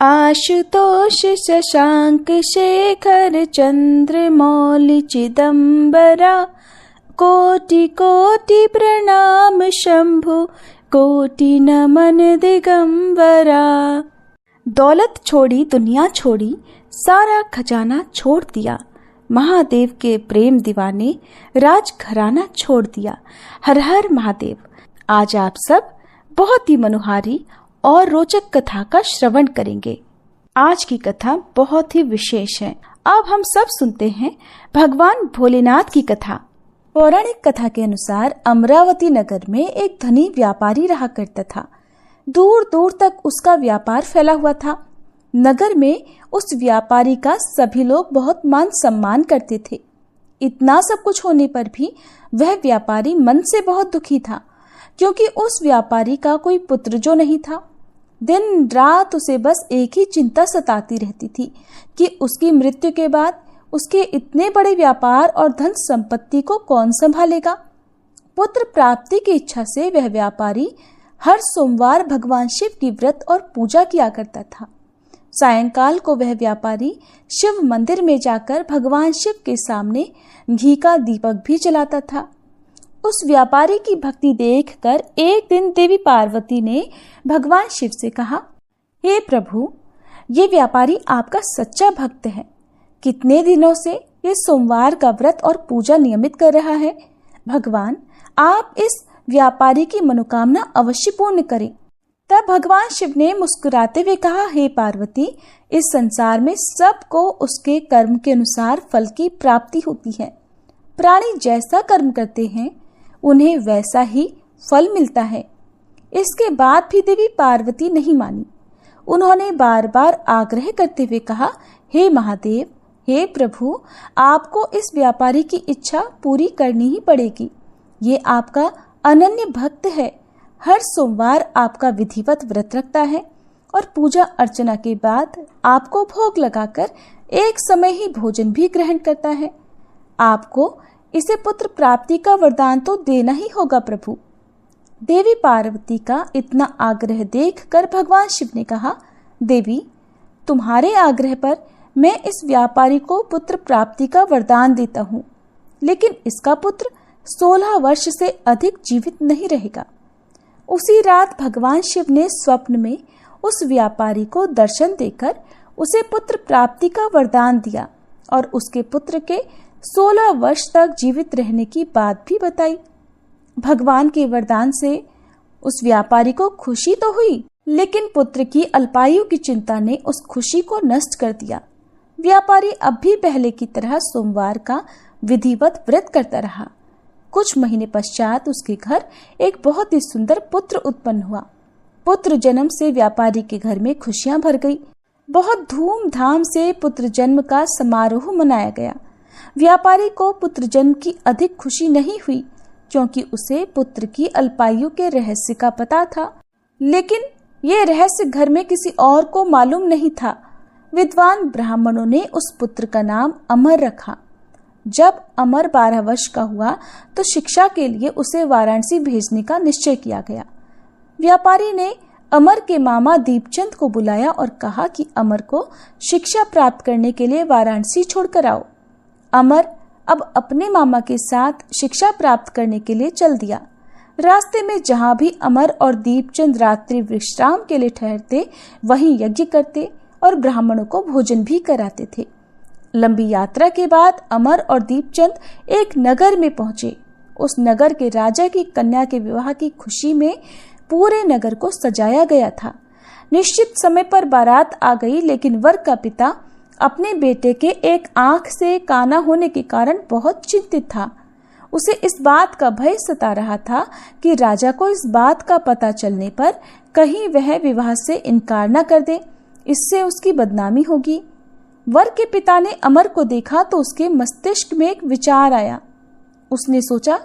आशुतोष शशांक शेखर चंद्र मौलि चिदंबरा, कोटि कोटि प्रणाम शंभु, कोटि नमन दिगंबरा। दौलत छोड़ी दुनिया छोड़ी, सारा खजाना छोड़ दिया, महादेव के प्रेम दीवाने राज घराना छोड़ दिया। हर हर महादेव। आज आप सब बहुत ही मनोहारी और रोचक कथा का श्रवण करेंगे। आज की कथा बहुत ही विशेष है। अब हम सब सुनते हैं भगवान भोलेनाथ की कथा। पौराणिक कथा के अनुसार अमरावती नगर में एक धनी व्यापारी रहा करता था। दूर दूर तक उसका व्यापार फैला हुआ था। नगर में उस व्यापारी का सभी लोग बहुत मान सम्मान करते थे। इतना सब कुछ होने पर भी वह व्यापारी मन से बहुत दुखी था, क्योंकि उस व्यापारी का कोई पुत्र जो नहीं था। दिन रात उसे बस एक ही चिंता सताती रहती थी कि उसकी मृत्यु के बाद उसके इतने बड़े व्यापार और धन संपत्ति को कौन संभालेगा। पुत्र प्राप्ति की इच्छा से वह व्यापारी हर सोमवार भगवान शिव की व्रत और पूजा किया करता था। सायंकाल को वह व्यापारी शिव मंदिर में जाकर भगवान शिव के सामने घी का दीपक भी जलाता था। उस व्यापारी की भक्ति देखकर एक दिन देवी पार्वती ने भगवान शिव से कहा, हे प्रभु, ये व्यापारी आपका सच्चा भक्त है। कितने दिनों से ये सोमवार का व्रत और पूजा नियमित कर रहा है। भगवान, आप इस व्यापारी की मनोकामना अवश्य पूर्ण करें। तब भगवान शिव ने मुस्कुराते हुए कहा, हे पार्वती, इस संसार में सबको उसके कर्म के अनुसार फल की प्राप्ति होती है। प्राणी जैसा कर्म करते हैं उन्हें वैसा ही फल मिलता है। इसके बाद भी देवी पार्वती नहीं मानी। उन्होंने बार बार आग्रह करते हुए कहा, हे महादेव, हे प्रभु, आपको इस व्यापारी की इच्छा पूरी करनी ही पड़ेगी। ये आपका अनन्य भक्त है। हर सोमवार आपका विधिवत व्रत रखता है और पूजा अर्चना के बाद आपको भोग लगाकर एक समय ही भोजन भी ग्रहण करता है। आपको इसे पुत्र प्राप्ति का वरदान तो देना ही होगा प्रभु। देवी पार्वती का इतना आग्रह देखकर भगवान शिव ने कहा, देवी, तुम्हारे आग्रह पर मैं इस व्यापारी को पुत्र प्राप्ति का वरदान देता हूँ, लेकिन इसका पुत्र 16 वर्ष से अधिक जीवित नहीं रहेगा। उसी रात भगवान शिव ने स्वप्न में उस व्यापारी को दर्शन देकर उसे पुत्र प्राप्ति का वरदान दिया और उसके पुत्र के 16 वर्ष तक जीवित रहने की बात भी बताई। भगवान के वरदान से उस व्यापारी को खुशी तो हुई, लेकिन पुत्र की अल्पायु की चिंता ने उस खुशी को नष्ट कर दिया। व्यापारी अब भी पहले की तरह सोमवार का विधिवत व्रत करता रहा। कुछ महीने पश्चात उसके घर एक बहुत ही सुंदर पुत्र उत्पन्न हुआ। पुत्र जन्म से व्यापारी के घर में खुशियां भर गई। बहुत धूमधाम से पुत्र जन्म का समारोह मनाया गया। व्यापारी को पुत्र जन्म की अधिक खुशी नहीं हुई, क्योंकि उसे पुत्र की अल्पायु के रहस्य का पता था, लेकिन ये रहस्य घर में किसी और को मालूम नहीं था। विद्वान ब्राह्मणों ने उस पुत्र का नाम अमर रखा। जब अमर 12 वर्ष का हुआ तो शिक्षा के लिए उसे वाराणसी भेजने का निश्चय किया गया। व्यापारी ने अमर के मामा दीपचंद को बुलाया और कहा कि अमर को शिक्षा प्राप्त करने के लिए वाराणसी छोड़कर आओ। अमर अब अपने मामा के साथ शिक्षा प्राप्त करने के लिए चल दिया। रास्ते में जहां भी अमर और दीपचंद रात्रि विश्राम के लिए ठहरते, वहीं यज्ञ करते और ब्राह्मणों को भोजन भी कराते थे। लंबी यात्रा के बाद अमर और दीपचंद एक नगर में पहुंचे। उस नगर के राजा की कन्या के विवाह की खुशी में पूरे नगर को सजाया गया था। निश्चित समय पर बारात आ गई, लेकिन वर का पिता अपने बेटे के एक आंख से काना होने के कारण बहुत चिंतित था। उसे इस बात का भय सता रहा था कि राजा को इस बात का पता चलने पर कहीं वह विवाह से इनकार न कर दे, इससे उसकी बदनामी होगी। वर के पिता ने अमर को देखा तो उसके मस्तिष्क में एक विचार आया। उसने सोचा,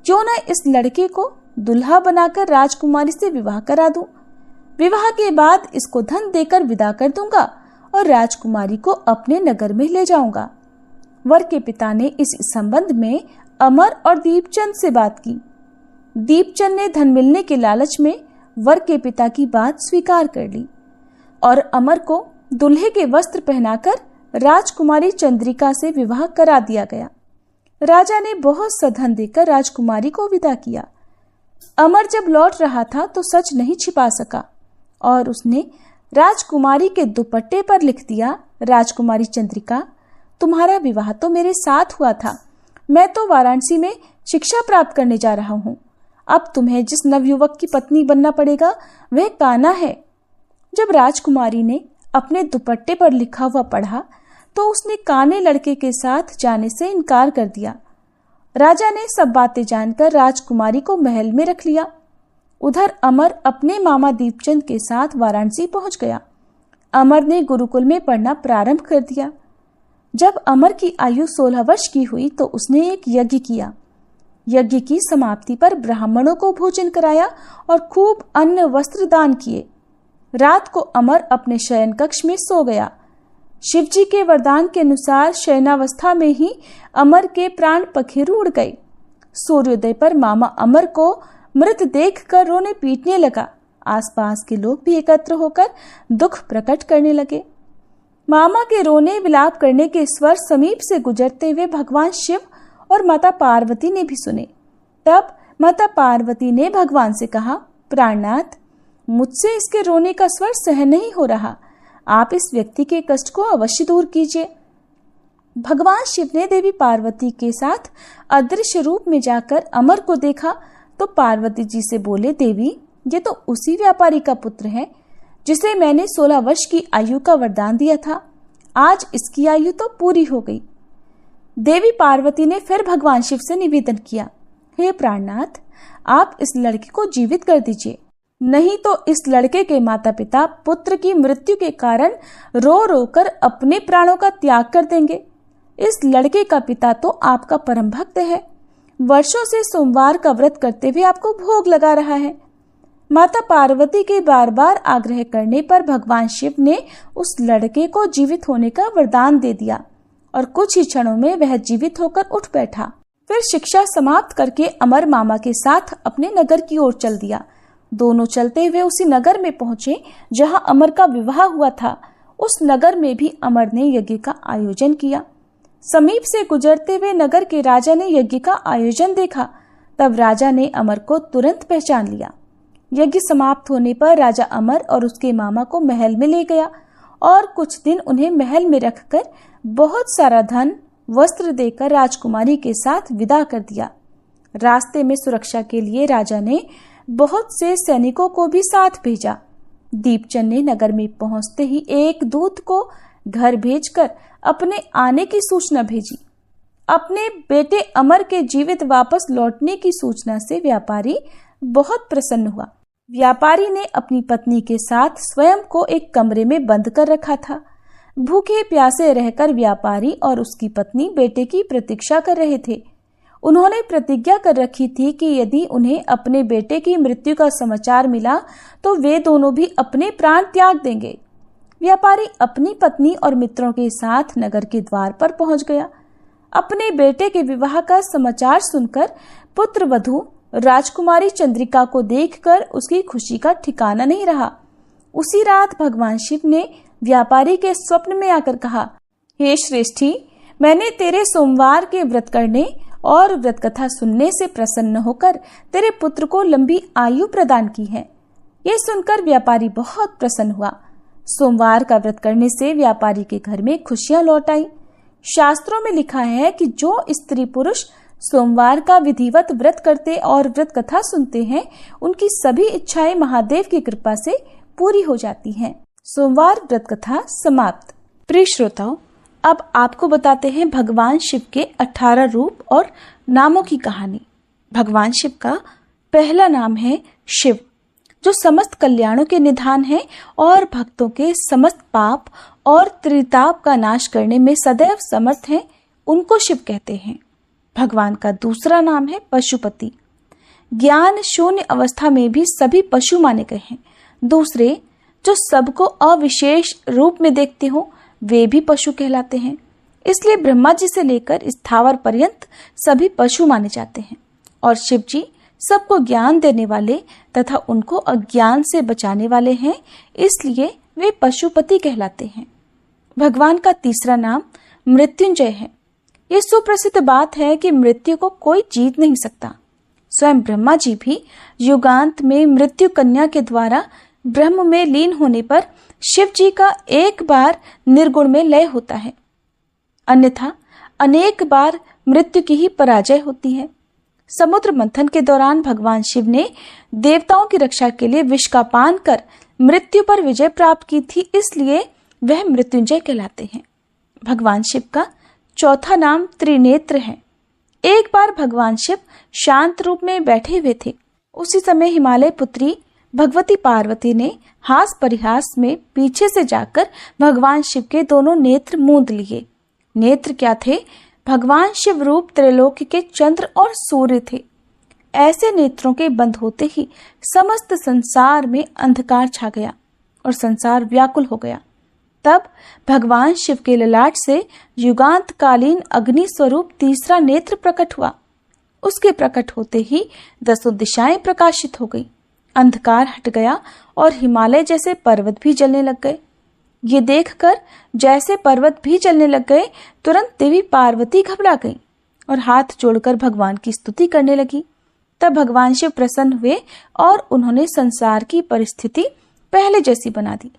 क्यों न इस लड़के को दुल्हा बनाकर राजकुमारी से विवाह करा दूं। विवाह के बाद इसको धन देकर विदा कर दूंगा और राजकुमारी को अपने नगर में ले जाऊंगा। वर के पिता ने इस संबंध में अमर और दीपचंद से बात की। दीपचंद ने धन मिलने के लालच में वर के पिता की बात स्वीकार कर ली। और अमर को दूल्हे के वस्त्र पहनाकर राजकुमारी चंद्रिका से विवाह करा दिया गया। राजा ने बहुत सा धन देकर राजकुमारी को विदा किया। अमर जब लौट रहा था तो सच नहीं छिपा सका और उसने राजकुमारी के दुपट्टे पर लिख दिया, राजकुमारी चंद्रिका, तुम्हारा विवाह तो मेरे साथ हुआ था। मैं तो वाराणसी में शिक्षा प्राप्त करने जा रहा हूँ। अब तुम्हें जिस नवयुवक की पत्नी बनना पड़ेगा वह कान्हा है। जब राजकुमारी ने अपने दुपट्टे पर लिखा हुआ पढ़ा तो उसने काने लड़के के साथ जाने से इनकार कर दिया। राजा ने सब बातें जानकर राजकुमारी को महल में रख लिया। उधर अमर अपने मामा दीपचंद के साथ वाराणसी पहुंच गया। अमर ने गुरुकुल में पढ़ना प्रारंभ कर दिया। जब अमर की आयु 16 वर्ष की हुई तो उसने एक यज्ञ किया। यज्ञ की समाप्ति पर ब्राह्मणों को भोजन कराया और खूब अन्न वस्त्र दान किए। रात को अमर अपने शयन कक्ष में सो गया। शिवजी के वरदान के अनुसार शयनावस्था में ही अमर के प्राण पखेरु उड़ गए। सूर्योदय पर मामा अमर को मृत देखकर रोने पीटने लगा। आसपास के लोग भी एकत्र होकर दुख प्रकट करने लगे। मामा के रोने विलाप करने के स्वर समीप से गुजरते हुए भगवान शिव और माता पार्वती ने भी सुने। तब माता पार्वती ने भगवान से कहा, प्राणनाथ, मुझसे इसके रोने का स्वर सहन नहीं हो रहा। आप इस व्यक्ति के कष्ट को अवश्य दूर कीजिए। भगवान शिव ने देवी पार्वती के साथ अदृश्य रूप में जाकर अमर को देखा तो पार्वती जी से बोले, देवी, ये तो उसी व्यापारी का पुत्र है जिसे मैंने 16 वर्ष की आयु का वरदान दिया था। आज इसकी आयु तो पूरी हो गई। देवी पार्वती ने फिर भगवान शिव से निवेदन किया, हे प्राणनाथ, आप इस लड़के को जीवित कर दीजिए, नहीं तो इस लड़के के माता पिता पुत्र की मृत्यु के कारण रो रो कर अपने प्राणों का त्याग कर देंगे। इस लड़के का पिता तो आपका परम भक्त है, वर्षों से सोमवार का व्रत करते हुए आपको भोग लगा रहा है। माता पार्वती के बार बार आग्रह करने पर भगवान शिव ने उस लड़के को जीवित होने का वरदान दे दिया और कुछ ही क्षणों में वह जीवित होकर उठ बैठा। फिर शिक्षा समाप्त करके अमर मामा के साथ अपने नगर की ओर चल दिया। दोनों चलते हुए उसी नगर में पहुंचे जहां अमर का विवाह हुआ था। उस नगर में भी अमर ने यज्ञ का आयोजन किया। समीप से गुजरते हुए नगर के राजा ने यज्ञ का आयोजन देखा। तब राजा ने अमर को तुरंत पहचान लिया। यज्ञ समाप्त होने पर राजा अमर और उसके मामा को महल में ले गया और कुछ दिन उन्हें महल में रखकर बहुत सारा धन वस्त्र देकर राजकुमारी के साथ विदा कर दिया। रास्ते में सुरक्षा के लिए राजा ने बहुत से सैनिकों को भी साथ भेजा। दीपचंद ने नगर में पहुंचते ही एक दूत को घर भेजकर अपने आने की सूचना भेजी। अपने बेटे अमर के जीवित वापस लौटने की सूचना से व्यापारी बहुत प्रसन्न हुआ। व्यापारी ने अपनी पत्नी के साथ स्वयं को एक कमरे में बंद कर रखा था। भूखे प्यासे रहकर व्यापारी और उसकी पत्नी बेटे की प्रतीक्षा कर रहे थे। उन्होंने प्रतिज्ञा कर रखी थी कि यदि उन्हें अपने बेटे की मृत्यु का समाचार मिला तो वे दोनों भी अपने प्राण त्याग देंगे। व्यापारी अपनी पत्नी और मित्रों के साथ नगर के द्वार पर पहुंच गया। अपने बेटे के विवाह का समाचार सुनकर पुत्र वधू राजकुमारी चंद्रिका को देखकर उसकी खुशी का ठिकाना नहीं रहा। उसी रात भगवान शिव ने व्यापारी के स्वप्न में आकर कहा, हे श्रेष्ठी, मैंने तेरे सोमवार के व्रत करने और व्रत कथा सुनने से प्रसन्न होकर तेरे पुत्र को लंबी आयु प्रदान की है। यह सुनकर व्यापारी बहुत प्रसन्न हुआ। सोमवार का व्रत करने से व्यापारी के घर में खुशियां लौट आई। शास्त्रों में लिखा है कि जो स्त्री पुरुष सोमवार का विधिवत व्रत करते और व्रत कथा सुनते हैं, उनकी सभी इच्छाएं महादेव की कृपा से पूरी हो जाती हैं। सोमवार व्रत कथा समाप्त। प्रिय श्रोताओं, अब आपको बताते हैं भगवान शिव के 18 रूप और नामों की कहानी। भगवान शिव का पहला नाम है शिव, जो समस्त कल्याणों के निधान है और भक्तों के समस्त पाप और त्रिताप का नाश करने में सदैव समर्थ हैं, उनको शिव कहते हैं। भगवान का दूसरा नाम है पशुपति। ज्ञान शून्य अवस्था में भी सभी पशु माने गए हैं। दूसरे, जो सबको अविशेष रूप में देखते हो, वे भी पशु कहलाते हैं। इसलिए ब्रह्मा जी से लेकर स्थावर पर्यंत सभी पशु माने जाते हैं। और शिव जी सबको ज्ञान देने वाले तथा उनको अज्ञान से बचाने वाले हैं, इसलिए वे पशुपति कहलाते हैं। भगवान का तीसरा नाम मृत्युंजय है। ये सुप्रसिद्ध बात है कि मृत्यु को कोई जीत नहीं सकता। स्वयं ब्रह्मा जी भी युगांत में मृत्यु कन्या के द्वारा ब्रह्म में लीन होने पर शिव जी का एक बार निर्गुण में लय होता है, अन्यथा अनेक बार मृत्यु की ही पराजय होती है। समुद्र मंथन के दौरान भगवान शिव ने देवताओं की रक्षा के लिए विष का पान कर मृत्यु पर विजय प्राप्त की थी, इसलिए वह मृत्युंजय कहलाते हैं। भगवान शिव का चौथा नाम त्रिनेत्र है। एक बार भगवान शिव शांत रूप में बैठे हुए थे। उसी समय हिमालय पुत्री भगवती पार्वती ने हास परिहास में पीछे से जाकर भगवान शिव के दोनों नेत्र मूंद लिए। नेत्र क्या थे? भगवान शिव रूप त्रैलोक्य के चंद्र और सूर्य थे। ऐसे नेत्रों के बंद होते ही समस्त संसार में अंधकार छा गया और संसार व्याकुल हो गया। तब भगवान शिव के ललाट से युगांत कालीन अग्नि स्वरूप तीसरा नेत्र प्रकट हुआ। उसके प्रकट होते ही 10 दिशाएं प्रकाशित हो गई, अंधकार हट गया और हिमालय जैसे पर्वत भी जलने लग गए। ये देखकर जैसे पर्वत भी जलने लग गए, तुरंत देवी पार्वती घबरा गई और हाथ जोड़कर भगवान की स्तुति करने लगी। तब भगवान शिव प्रसन्न हुए और उन्होंने संसार की परिस्थिति पहले जैसी बना दी।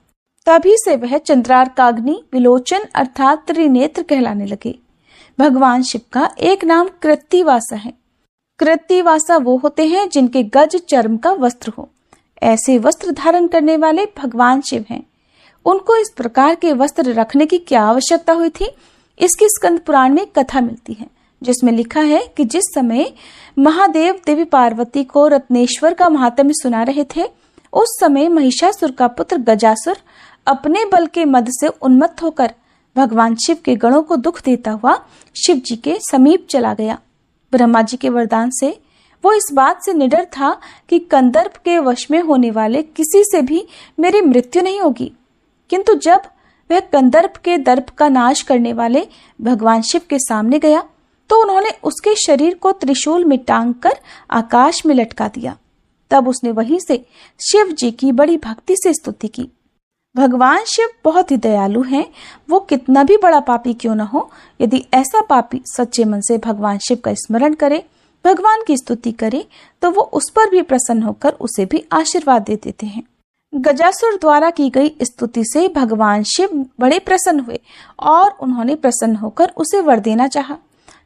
तभी से वह चंद्रार्काग्नि विलोचन अर्थात त्रिनेत्र कहलाने लगे। भगवान शिव का एक नाम कृत्तिवासा है। कृत्तिवासा वो होते हैं जिनके गज चर्म का वस्त्र हो। ऐसे वस्त्र धारण करने वाले भगवान शिव हैं। उनको इस प्रकार के वस्त्र रखने की क्या आवश्यकता हुई थी, इसकी स्कंद पुराण में कथा मिलती है, जिसमें लिखा है कि जिस समय महादेव देवी पार्वती को रत्नेश्वर का महात्म्य सुना रहे थे, उस समय महिषासुर का पुत्र गजासुर अपने बल के मद से उन्मत्त होकर भगवान शिव के गणों को दुख देता हुआ शिव जी के समीप चला गया। ब्रह्मा जी के वरदान से वो इस बात से निडर था कि कंदर्प के वश में होने वाले किसी से भी मेरी मृत्यु नहीं होगी। किंतु जब वह कंदर्प के दर्प का नाश करने वाले भगवान शिव के सामने गया तो उन्होंने उसके शरीर को त्रिशूल में टांग कर आकाश में लटका दिया। तब उसने वहीं से शिव जी की बड़ी भक्ति से स्तुति की। भगवान शिव बहुत ही दयालु हैं। वो कितना भी बड़ा पापी क्यों न हो, यदि ऐसा पापी सच्चे मन से भगवान शिव का स्मरण करे, भगवान की स्तुति करे, तो वो उस पर भी प्रसन्न होकर उसे भी आशीर्वाद दे देते हैं। गजासुर द्वारा की गई स्तुति से भगवान शिव बड़े प्रसन्न हुए और उन्होंने प्रसन्न होकर उसे वर देना चाहा,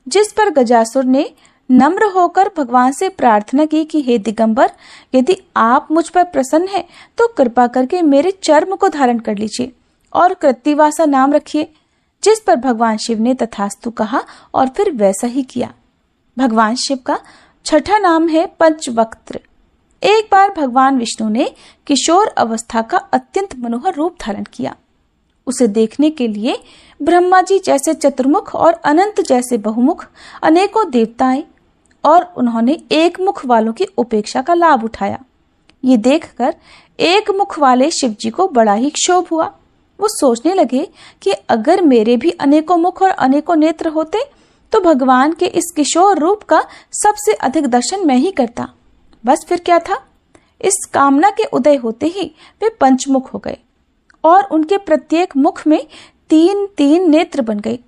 जिस पर गजासुर ने नम्र होकर भगवान से प्रार्थना की कि हे दिगंबर, यदि आप मुझ पर प्रसन्न हैं तो कृपा करके मेरे चर्म को धारण कर लीजिए और कृत्तिवासा नाम रखिए। जिस पर भगवान शिव ने तथास्तु कहा और फिर वैसा ही किया। भगवान शिव का छठा नाम है पंचवक्त्र। एक बार भगवान विष्णु ने किशोर अवस्था का अत्यंत मनोहर रूप धारण किया। उसे देखने के लिए ब्रह्मा जी जैसे चतुर्मुख और अनंत जैसे बहुमुख अनेकों देवता आए और उन्होंने एक मुख वालों की उपेक्षा का लाभ उठाया। ये देखकर एक मुख वाले शिव जी को बड़ा ही क्षोभ हुआ। वो सोचने लगे कि अगर मेरे भी अनेकों मुख और अनेकों नेत्र होते तो भगवान के इस किशोर रूप का सबसे अधिक दर्शन मैं ही करता। बस फिर क्या था, इस कामना के उदय होते ही वे पंचमुख हो गए और उनके प्रत्येक मुख में 3-3 नेत्र बन गए।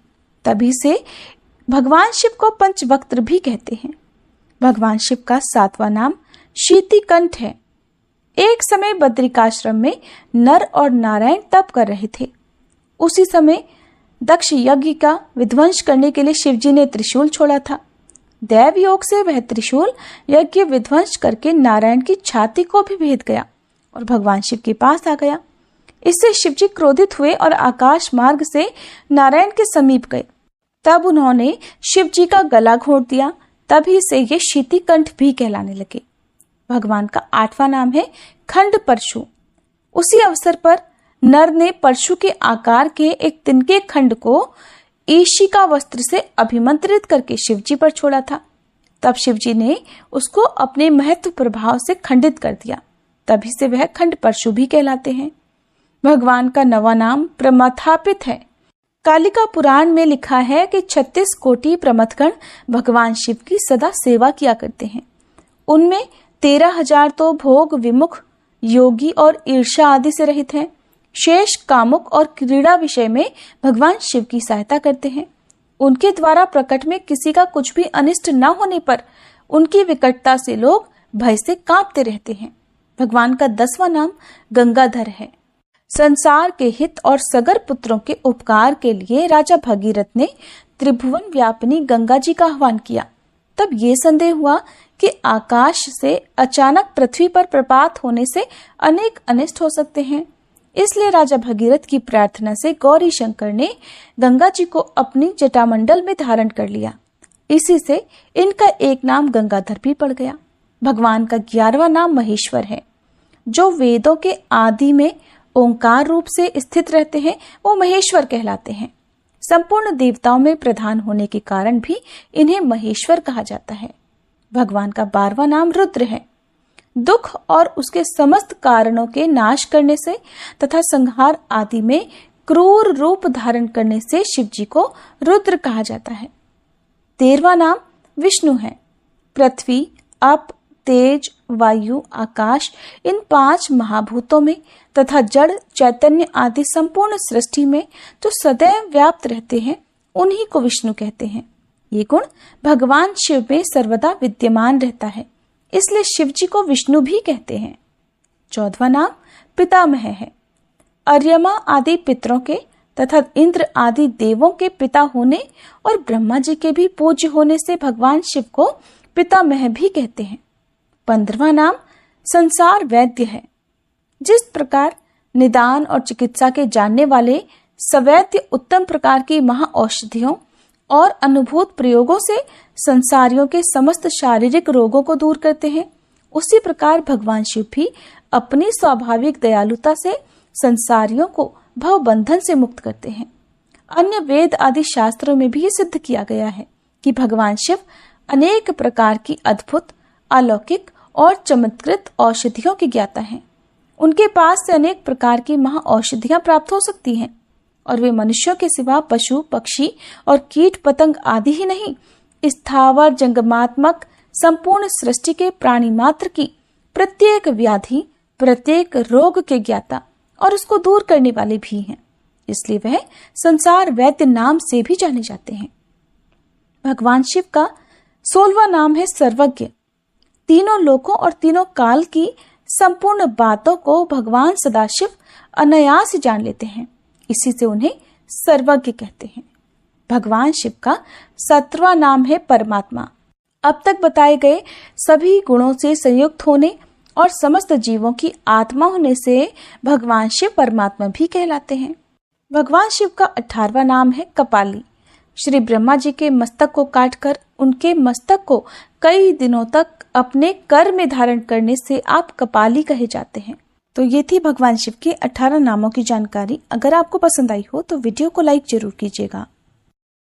तभी से भगवान शिव को पंचवक्त्र भी कहते हैं। भगवान शिव का 7वां नाम शीतिकंठ है। एक समय बद्रिकाश्रम में नर और नारायण तप कर रहे थे। उसी समय दक्ष यज्ञ का विध्वंस करने के लिए शिवजी ने त्रिशूल छोड़ा था। दैव योग से वह त्रिशूल यज्ञ विध्वंस करके नारायण की छाती को भी भेद गया और भगवान शिव के पास आ गया। इससे शिवजी क्रोधित हुए और आकाश मार्ग से नारायण के समीप गए। तब उन्होंने शिवजी का गला घोंट दिया। तभी से ये शीतिकंठ भी कहलाने लगे। भगवान का 8वां नाम है खंड परशु। उसी अवसर पर नर ने परशु के आकार के एक तिनके खंड को ईशी का वस्त्र से अभिमंत्रित करके शिवजी पर छोड़ा था। तब शिवजी ने उसको अपने महत्व प्रभाव से खंडित कर दिया। तभी से वह खंड परशु भी कहलाते हैं। भगवान का 9वां नाम प्रमथापित है। कालिका पुराण में लिखा है कि 36 कोटि प्रमथगण भगवान शिव की सदा सेवा किया करते हैं। उनमें 13,000 तो भोग विमुख योगी और ईर्षा आदि से रहित हैं। शेष, कामुक और क्रीड़ा विषय में भगवान शिव की सहायता करते हैं। उनके द्वारा प्रकट में किसी का कुछ भी अनिष्ट न होने पर उनकी विकटता से लोग भय से कांपते रहते हैं। भगवान का 10वां नाम गंगाधर है। संसार के हित और सगर पुत्रों के उपकार के लिए राजा भगीरथ ने त्रिभुवन व्यापिनी गंगा जी का आह्वान किया। तब ये संदेह हुआ कि आकाश से अचानक पृथ्वी पर प्रपात होने से अनेक अनिष्ट हो सकते हैं। इसलिए राजा भगीरथ की प्रार्थना से गौरी शंकर ने गंगा जी को अपनी जटामंडल में धारण कर लिया। इसी से इनका एक नाम गंगाधर भी पड़ गया। भगवान का 11वां नाम महेश्वर है। जो वेदों के आदि में ओंकार रूप से स्थित रहते हैं वो महेश्वर कहलाते हैं। संपूर्ण देवताओं में प्रधान होने के कारण भी इन्हें महेश्वर कहा जाता है। भगवान का 12वां नाम रुद्र है। दुख और उसके समस्त कारणों के नाश करने से तथा संहार आदि में क्रूर रूप धारण करने से शिव जी को रुद्र कहा जाता है। 13वां नाम विष्णु है। पृथ्वी, अप, तेज, वायु, आकाश, इन 5 महाभूतों में तथा जड़, चैतन्य आदि संपूर्ण सृष्टि में जो सदैव व्याप्त रहते हैं उन्हीं को विष्णु कहते हैं। ये गुण भगवान शिव में सर्वदा विद्यमान रहता है, इसलिए शिव जी को विष्णु भी कहते हैं। 14वां नाम पितामह है। अर्यमा आदि पितरों के तथा इंद्र आदि देवों के पिता होने और ब्रह्मा जी के भी पूज्य होने से भगवान शिव को पितामह भी कहते हैं। 15वां नाम संसार वैद्य है। जिस प्रकार निदान और चिकित्सा के जानने वाले सवैद्य उत्तम प्रकार की महाऔषधियों और अनुभूत प्रयोगों से संसारियों के समस्त शारीरिक रोगों को दूर करते हैं, उसी प्रकार भगवान शिव भी अपनी स्वाभाविक दयालुता से संसारियों को भव बंधन से मुक्त करते हैं। अन्य वेद आदि शास्त्रों में भी ये सिद्ध किया गया है कि भगवान शिव अनेक प्रकार की अद्भुत, अलौकिक और चमत्कृत औषधियों के ज्ञाता हैं। उनके पास से अनेक प्रकार की महाऔषधियां प्राप्त हो सकती हैं और वे मनुष्यों के सिवा पशु, पक्षी और कीट पतंग आदि ही नहीं, स्थावर जंगमात्मक संपूर्ण सृष्टि के प्राणी मात्र की प्रत्येक व्याधि, प्रत्येक रोग के ज्ञाता और उसको दूर करने वाले भी हैं। इसलिए वह संसार वैद्य नाम से भी जाने जाते हैं। भगवान शिव का 16वां नाम है सर्वज्ञ। तीनों लोकों और तीनों काल की संपूर्ण बातों को भगवान सदाशिव अनायास जान लेते हैं, इसी से उन्हें सर्वज्ञ कहते हैं। भगवान शिव का 17वां नाम है परमात्मा। अब तक बताए गए सभी गुणों से संयुक्त होने और समस्त जीवों की आत्मा होने से भगवान शिव परमात्मा भी कहलाते हैं। भगवान शिव का 18वां नाम है कपाली। श्री ब्रह्मा जी के मस्तक को काटकर उनके मस्तक को कई दिनों तक अपने कर में धारण करने से आप कपाली कहे जाते हैं। तो ये थी भगवान शिव के 18 नामों की जानकारी। अगर आपको पसंद आई हो तो वीडियो को लाइक जरूर कीजिएगा।